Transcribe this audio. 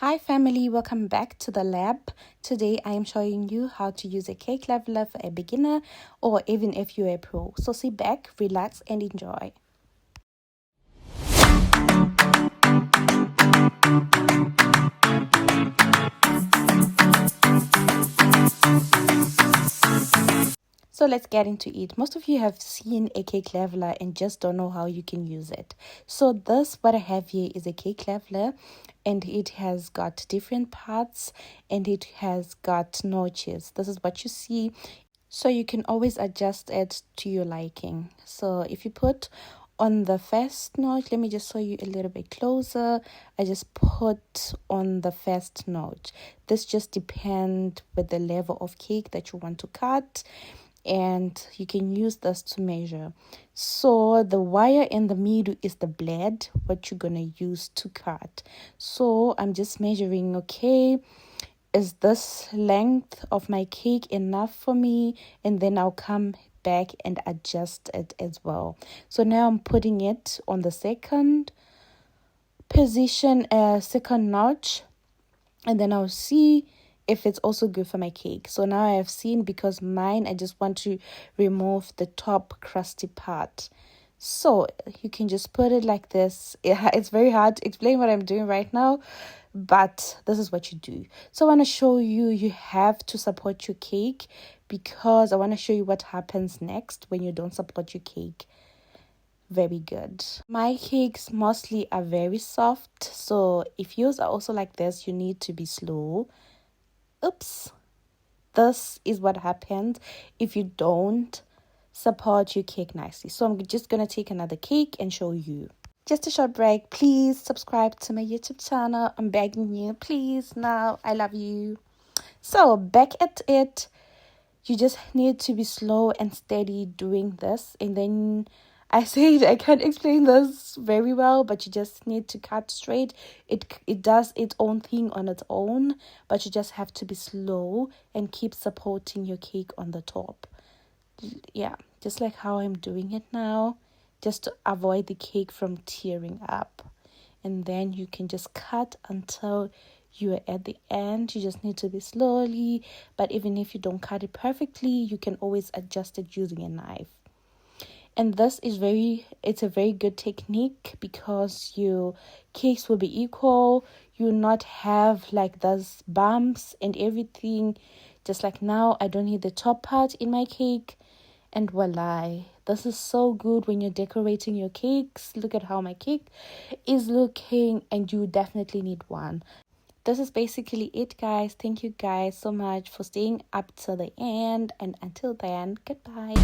Hi family, welcome back to the lab. Today I am showing you how to use a cake leveler for a beginner or even if you're a pro. So sit back, relax and enjoy. So let's get into it. Most of you have seen a cake leveler and just don't know how you can use it. So what I have here is a cake leveler, and it has got different parts and it has got notches. This is what you see. So you can always adjust it to your liking. So if you put on the first notch, let me just show you a little bit closer. I just put on the first notch. This just depends with the level of cake that you want to cut, and you can use this to measure. So the wire in the middle is the blade, what you're gonna use to cut. So I'm just measuring, okay, is this length of my cake enough for me? And then I'll come back and adjust it as well. So now I'm putting it on the second position, second notch, and then I'll see if it's also good for my cake. So now I have seen, because mine, I just want to remove the top crusty part. So you can just put it like this. It's very hard to explain what I'm doing right now, but this is what you do. So I want to show you, you have to support your cake, because I want to show you what happens next when you don't support your cake. Very good. My cakes mostly are very soft, so if yours are also like this, you need to be slow. Oops. This is what happens if you don't support your cake nicely. So I'm just gonna take another cake and show you. Just a short break. Please subscribe to my YouTube channel. I'm begging you, please. Now, I love you. So back at it, you just need to be slow and steady doing this, and then I said I can't explain this very well, but you just need to cut straight. It does its own thing on its own, but you just have to be slow and keep supporting your cake on the top. Yeah, just like how I'm doing it now, just to avoid the cake from tearing up. And then you can just cut until you're at the end. You just need to be slowly, but even if you don't cut it perfectly, you can always adjust it using a knife. And this is it's a very good technique, because your cakes will be equal. You will not have like those bumps and everything. Just like now, I don't need the top part in my cake. And voila, this is so good when you're decorating your cakes. Look at how my cake is looking, and you definitely need one. This is basically it, guys. Thank you guys so much for staying up till the end, and until then, goodbye.